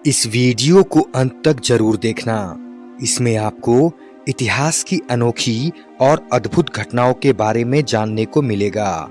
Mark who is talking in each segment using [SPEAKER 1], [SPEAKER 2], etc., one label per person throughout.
[SPEAKER 1] इस वीडियो को अंत तक जरूर देखना। इसमें आपको इतिहास की अनोखी और अद्भुत घटनाओं के बारे में जानने को मिलेगा।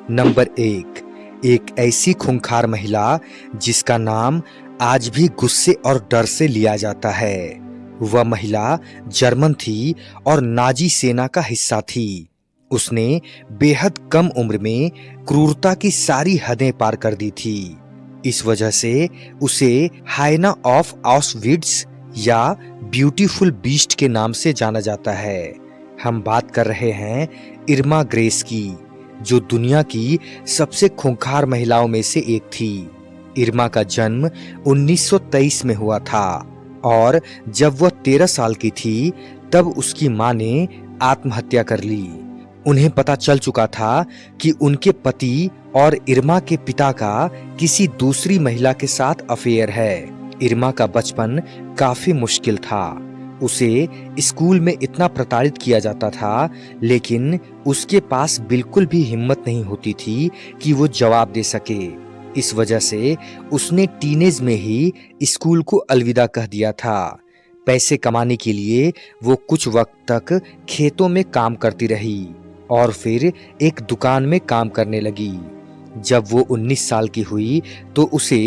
[SPEAKER 1] नंबर 1, एक ऐसी खूंखार महिला जिसका नाम आज भी गुस्से और डर से लिया जाता है। वह महिला जर्मन थी और नाजी सेना का हिस्सा थी। उसने बेहद कम उम्र में क्रूरता की सारी हदें पार कर दी थी। इस वजह से उसे हाइना ऑफ ऑस्विट्स या ब्यूटीफुल बीस्ट के नाम से जाना जाता है। हम बात कर रहे हैं इर्मा ग्रेस की, जो दुनिया की सबसे खूंखार महिलाओं में से एक थी। इर्मा का जन्म 1923 में हुआ था और जब वह 13 साल की थी तब उसकी मां ने आत्महत्या कर ली। उन्हें पता चल चुका था कि उनके पति और इर्मा के पिता का किसी दूसरी महिला के साथ अफेयर है। इर्मा का बचपन काफी मुश्किल था। उसे स्कूल में इतना प्रताड़ित किया जाता था, लेकिन उसके पास बिल्कुल भी हिम्मत नहीं होती थी कि वो जवाब दे सके। इस वजह से उसने टीनेज में ही स्कूल को अलविदा कह दिया था। पैसे कमाने के लिए वो कुछ वक्त तक खेतों में काम करती रही और फिर एक दुकान में काम करने लगी। जब वो 19 साल की हुई तो उसे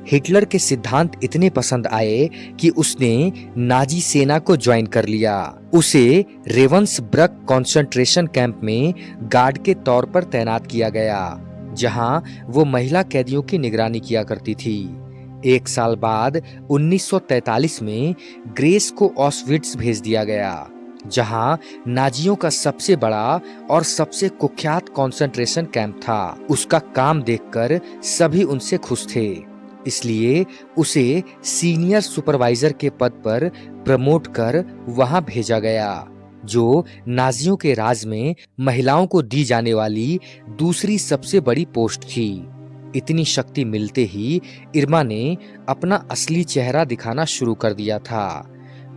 [SPEAKER 1] हिटलर के सिद्धांत इतने पसंद आए कि उसने नाजी सेना को ज्वाइन कर लिया। उसे रेवंसब्रक कंसंट्रेशन कैंप में गार्ड के तौर पर तैनात किया गया, जहां वो महिला कैदियों की निगरानी किया करती थी। एक साल बाद 1943 में ग्रेस को ऑस्विट्स भेज दिया गया, जहां नाजियों का सबसे बड़ा और सबसे कुख्यात कंसंट्रेशन कैंप था। उसका काम देखकर सभी उनसे खुश थे, इसलिए उसे सीनियर सुपरवाइजर के पद पर प्रमोट कर वहां भेजा गया, जो नाजियों के राज में महिलाओं को दी जाने वाली दूसरी सबसे बड़ी पोस्ट थी। इतनी शक्ति मिलते ही इर्मा ने अपना असली चेहरा दिखाना शुरू कर दिया था।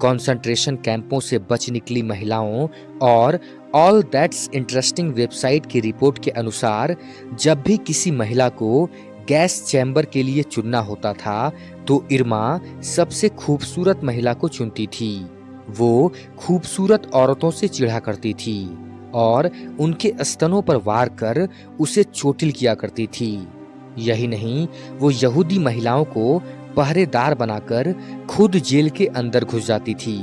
[SPEAKER 1] कंसंट्रेशन कैंपों से बच निकली महिलाओं और ऑल दैट्स इंटरेस्टिंग वेबसाइट की रिपोर्ट के अनुसार, जब भी किसी महिला को गैस चैम्बर के लिए चुनना होता था तो इर्मा सबसे खूबसूरत महिला को चुनती थी। वो खूबसूरत औरतों से चिढ़ा करती थी और उनके स्तनों पर वार कर उसे चोटिल किया करती थी। यही नहीं, वो यहूदी महिलाओं को पहरेदार बनाकर खुद जेल के अंदर घुस जाती थी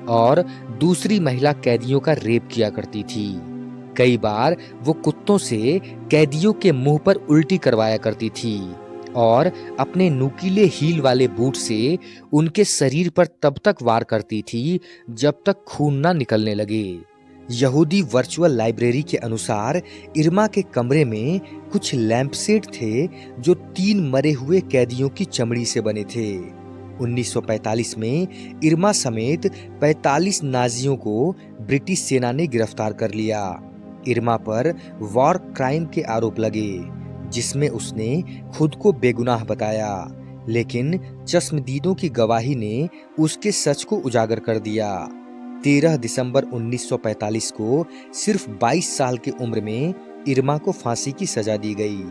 [SPEAKER 1] और दूसरी महिला कैदियों का रेप किया करती थी। कई बार वो कुत्तों से कैदियों के मुंह पर उल्टी करवाया करती थी और अपने नुकीले हील वाले बूट से उनके शरीर पर तब तक वार करती थी जब तक खून ना निकलने लगे। यहूदी वर्चुअल लाइब्रेरी के अनुसार इर्मा के कमरे में कुछ लैंपशेड थे जो 3 मरे हुए कैदियों की चमड़ी से बने थे। 1945 में इर्मा समेत 45 नाजियों को ब्रिटिश सेना ने गिरफ्तार कर लिया। इर्मा पर वॉर क्राइम के आरोप लगे, जिसमें उसने खुद को बेगुनाह बताया, लेकिन चश्मदीदों की गवाही ने उसके सच को उजागर कर दिया। 13 दिसंबर 1945 को सिर्फ 22 साल की उम्र में इर्मा को फांसी की सजा दी गई।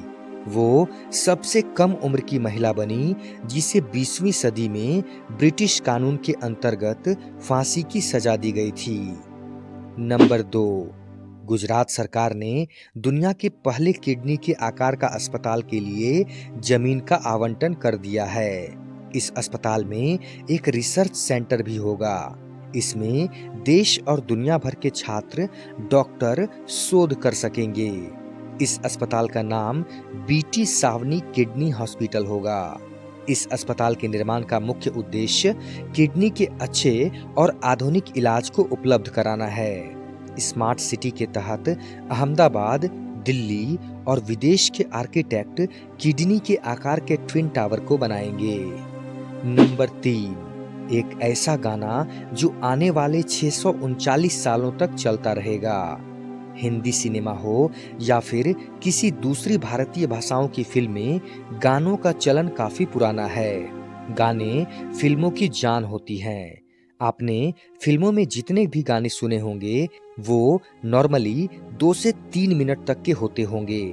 [SPEAKER 1] वो सबसे कम उम्र की महिला बनी जिसे 20वीं सदी में ब्रिटिश कानून के अंतर्गत फांसी की सजा दी गई थी। नंबर 2, गुजरात सरकार ने दुनिया के पहले किडनी के आकार का अस्पताल के लिए जमीन का आवंटन कर दिया है। इस अस्पताल में एक रिसर्च सेंटर भी होगा। इसमें देश और दुनिया भर के छात्र डॉक्टर शोध कर सकेंगे। इस अस्पताल का नाम बीटी सावनी किडनी हॉस्पिटल होगा। इस अस्पताल के निर्माण का मुख्य उद्देश्य किडनी के अच्छे और आधुनिक इलाज को उपलब्ध कराना है। स्मार्ट सिटी के तहत अहमदाबाद, दिल्ली और विदेश के आर्किटेक्ट किडनी के आकार के ट्विन टावर को बनाएंगे। नंबर 3, एक ऐसा गाना जो आने वाले 639 सालों तक चलता रहेगा। हिंदी सिनेमा हो या फिर किसी दूसरी भारतीय भाषाओं की फिल्में, गानों का चलन काफी पुराना है। गाने फिल्मों की जान होती हैं। आपने फिल्मों में जितने भी गाने सुने होंगे वो नॉर्मली 2 से 3 मिनट तक के होते होंगे।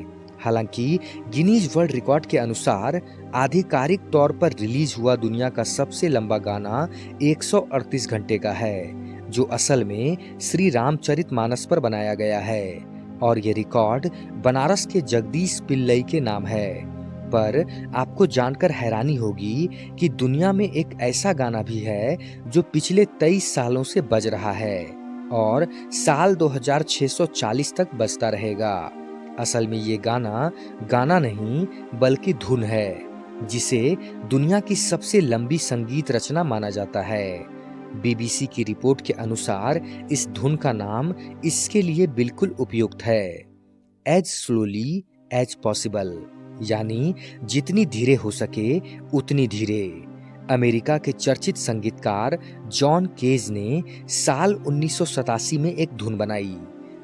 [SPEAKER 1] हालांकि गिनीज वर्ल्ड रिकॉर्ड के अनुसार आधिकारिक तौर पर रिलीज हुआ दुनिया का सबसे लंबा गाना 138 घंटे का है, जो असल में श्री रामचरितमानस पर बनाया गया है और ये रिकॉर्ड बनारस के जगदीश पिल्लई के नाम है। पर आपको जानकर हैरानी होगी कि दुनिया में एक ऐसा गाना भी है जो पिछले 23 सालों से बज रहा है और साल 2640 तक बजता रहेगा। असल में ये गाना गाना नहीं बल्कि धुन है, जिसे दुनिया की सबसे लंबी संगीत रचना माना जाता है। बीबीसी की रिपोर्ट के अनुसार इस धुन का नाम इसके लिए बिल्कुल उपयुक्त है, एज स्लोली एज पॉसिबल, यानी जितनी धीरे हो सके उतनी धीरे। अमेरिका के चर्चित संगीतकार जॉन केज ने साल 1987 में एक धुन बनाई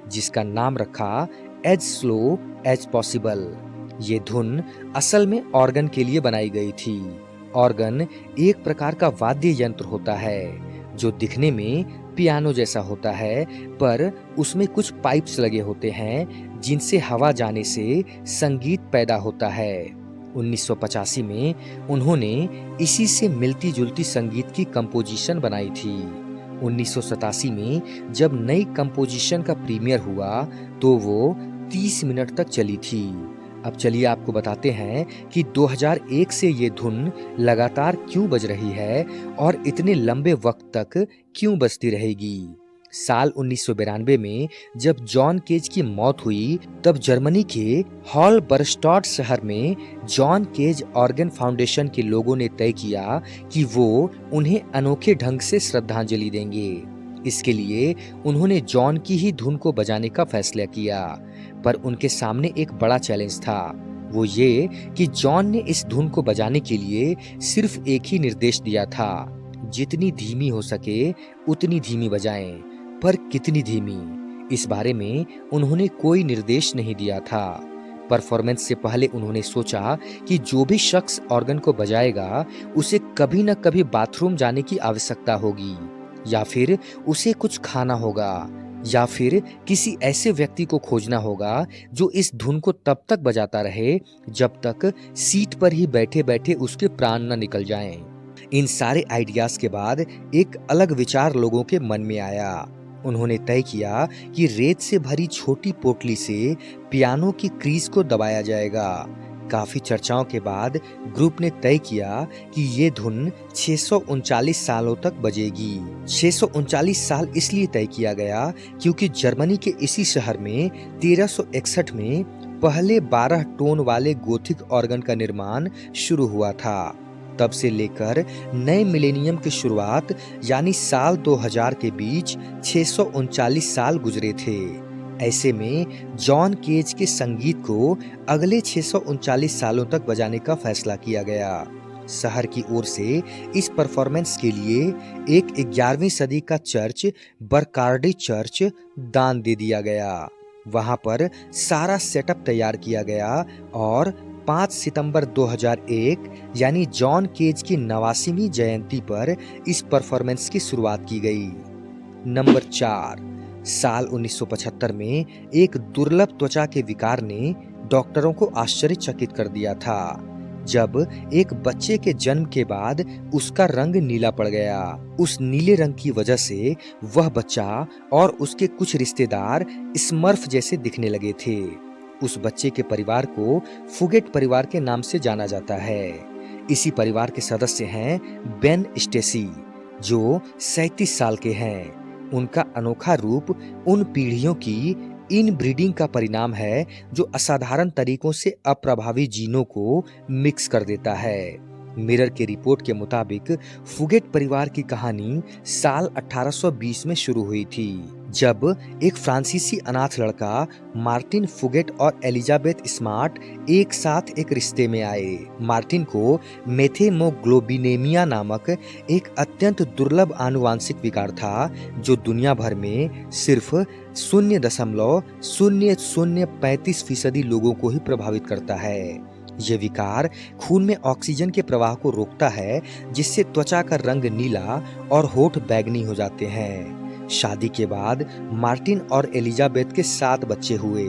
[SPEAKER 1] जिसका नाम रखा एज स्लो एज पॉसिबल। ये धुन असल में ऑर्गन के लिए बनाई गई थी। ऑर्गन एक प्रकार का वाद्य यंत्र होता है जो दिखने में पियानो जैसा होता है, पर उसमें कुछ पाइप्स लगे होते हैं जिनसे हवा जाने से संगीत पैदा होता है। 1985 में उन्होंने इसी से मिलती जुलती संगीत की कंपोजिशन बनाई थी। 1987 में जब नई कंपोजिशन का प्रीमियर हुआ तो वो 30 मिनट तक चली थी। अब चलिए आपको बताते हैं कि 2001 से ये धुन लगातार क्यों बज रही है और इतने लंबे वक्त तक क्यों बजती रहेगी। साल 1992 में जब जॉन केज की मौत हुई, तब जर्मनी के हॉलबर्स्टाड शहर में जॉन केज ऑर्गन फाउंडेशन के लोगों ने तय किया कि वो उन्हें अनोखे ढंग से श्रद्धांजलि देंगे। इसके लिए उन्होंने जॉन की ही धुन को बजाने का फैसला किया, पर उनके सामने एक बड़ा चैलेंज था। वो ये कि जॉन ने इस धुन को बजाने के लिए सिर्फ एक ही निर्देश दिया था, जितनी धीमी हो सके उतनी धीमी बजाएं। पर कितनी धीमी, इस बारे में उन्होंने कोई निर्देश नहीं दिया था। परफॉर्मेंस से पहले उन्होंने सोचा कि जो भी शख्स ऑर्गन को बजाएगा उसे कभी न कभी बाथरूम जाने की आवश्यकता होगी, या फिर उसे कुछ खाना होगा, या फिर किसी ऐसे व्यक्ति को खोजना होगा जो इस धुन को तब तक बजाता रहे जब तक सीट पर ही बैठे बैठे उसके प्राण न निकल जाएं। इन सारे आइडियाज के बाद एक अलग विचार लोगों के मन में आया। उन्होंने तय किया कि रेत से भरी छोटी पोटली से पियानो की क्रीज को दबाया जाएगा। काफी चर्चाओं के बाद ग्रुप ने तय किया कि ये धुन 639 सालों तक बजेगी। 639 साल इसलिए तय किया गया क्योंकि जर्मनी के इसी शहर में 1361 में पहले 12 टोन वाले गोथिक ऑर्गन का निर्माण शुरू हुआ था। तब से लेकर नए मिलेनियम की शुरुआत यानी साल 2000 के बीच 639 साल गुजरे थे। ऐसे में जॉन केज के संगीत को अगले 639 सालों तक बजाने का फैसला किया गया। शहर की ओर से इस परफॉर्मेंस के लिए एक 11वीं सदी का चर्च बरकार्डी चर्च दान दे दिया गया। वहां पर सारा सेटअप तैयार किया गया और 5 सितंबर 2001 यानी जॉन केज की 89वीं जयंती पर इस परफॉर्मेंस की शुरुआत की गई। नंबर 4, साल 1975 में एक दुर्लभ त्वचा के विकार ने डॉक्टरों को आश्चर्यचकित कर दिया था, जब एक बच्चे के जन्म के बाद उसका रंग नीला पड़ गया। उस नीले रंग की वजह से वह बच्चा और उसके कुछ रिश्तेदार स्मर्फ जैसे दिखने लगे थे। उस बच्चे के परिवार को फुगेट परिवार के नाम से जाना जाता है। इसी परिवार के सदस्य हैं बेन स्टेसी, जो 37 साल के हैं। उनका अनोखा रूप उन पीढ़ियों की इनब्रीडिंग का परिणाम है जो असाधारण तरीकों से अप्रभावी जीनों को मिक्स कर देता है। मिरर की रिपोर्ट के मुताबिक फुगेट परिवार की कहानी साल 1820 में शुरू हुई थी, जब एक फ्रांसीसी अनाथ लड़का मार्टिन फुगेट और एलिजाबेथ स्मार्ट एक साथ एक रिश्ते में आए। मार्टिन को मेथेमोग्लोबिनेमिया नामक एक अत्यंत दुर्लभ आनुवांशिक विकार था, जो दुनिया भर में सिर्फ 0.0035% लोगों को ही प्रभावित करता है। यह विकार खून में ऑक्सीजन के प्रवाह को रोकता है, जिससे त्वचा का रंग नीला और होठ बैंगनी हो जाते हैं। शादी के बाद मार्टिन और एलिजाबेथ के 7 बच्चे हुए,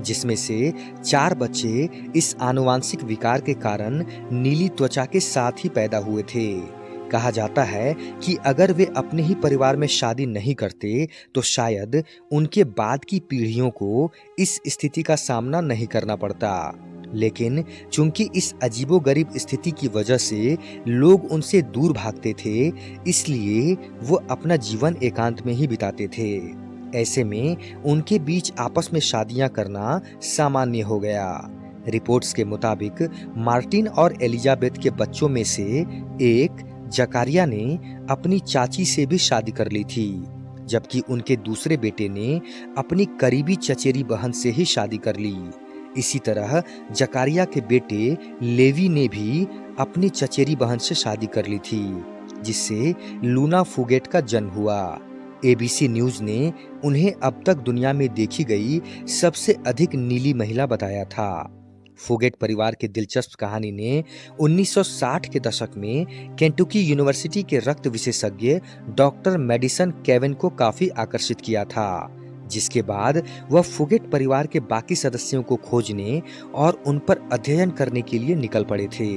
[SPEAKER 1] जिसमें से 4 बच्चे इस आनुवांशिक विकार के कारण नीली त्वचा के साथ ही पैदा हुए थे। कहा जाता है कि अगर वे अपने ही परिवार में शादी नहीं करते तो शायद उनके बाद की पीढ़ियों को इस स्थिति का सामना नहीं करना पड़ता। लेकिन चूंकि इस अजीबोगरीब स्थिति की वजह से लोग उनसे दूर भागते थे, इसलिए वो अपना जीवन एकांत में ही बिताते थे। ऐसे में उनके बीच आपस में शादियां करना सामान्य हो गया। रिपोर्ट्स के मुताबिक मार्टिन और एलिजाबेथ के बच्चों में से एक जकारिया ने अपनी चाची से भी शादी कर ली थी, जबकि उनके दूसरे बेटे ने अपनी करीबी चचेरी बहन से ही शादी कर ली। इसी तरह जकारिया के बेटे लेवी ने भी अपनी चचेरी बहन से शादी कर ली थी, जिससे लूना फुगेट का जन्म हुआ। एबीसी न्यूज ने उन्हें अब तक दुनिया में देखी गई सबसे अधिक नीली महिला बताया था। फुगेट परिवार की दिलचस्प कहानी ने 1960 के दशक में केंटुकी यूनिवर्सिटी के रक्त विशेषज्ञ डॉक्टर मेडिसन केविन को काफी आकर्षित किया था, जिसके बाद वह फुगेट परिवार के बाकी सदस्यों को खोजने और उन पर अध्ययन करने के लिए निकल पड़े थे।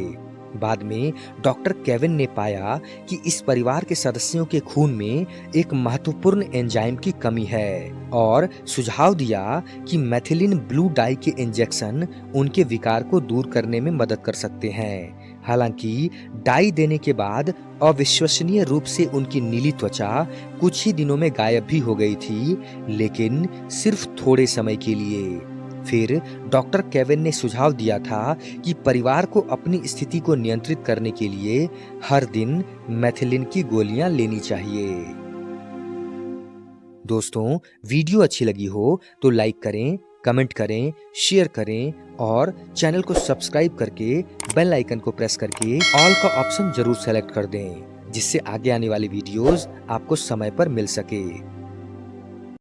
[SPEAKER 1] बाद में डॉक्टर केविन ने पाया कि इस परिवार के सदस्यों के खून में एक महत्वपूर्ण एंजाइम की कमी है और सुझाव दिया कि मेथिलीन ब्लू डाई के इंजेक्शन उनके विकार को दूर करने में मदद कर सकते हैं। हालांकि डाई देने के बाद अविश्वसनीय रूप से उनकी नीली त्वचा कुछ ही दिनों में गायब भी हो गई थी, लेकिन सिर्फ थोड़े समय के लिए। फिर डॉक्टर केविन ने सुझाव दिया था कि परिवार को अपनी स्थिति को नियंत्रित करने के लिए हर दिन मेथिलीन की गोलियां लेनी चाहिए। दोस्तों, वीडियो अच्छी लगी हो तो लाइक करें, कमेंट करें, शेयर करें और चैनल को सब्सक्राइब करके बेल आइकन को प्रेस करके ऑल का ऑप्शन जरूर सेलेक्ट कर दें, जिससे आगे आने वाली वीडियोस आपको समय पर मिल सके।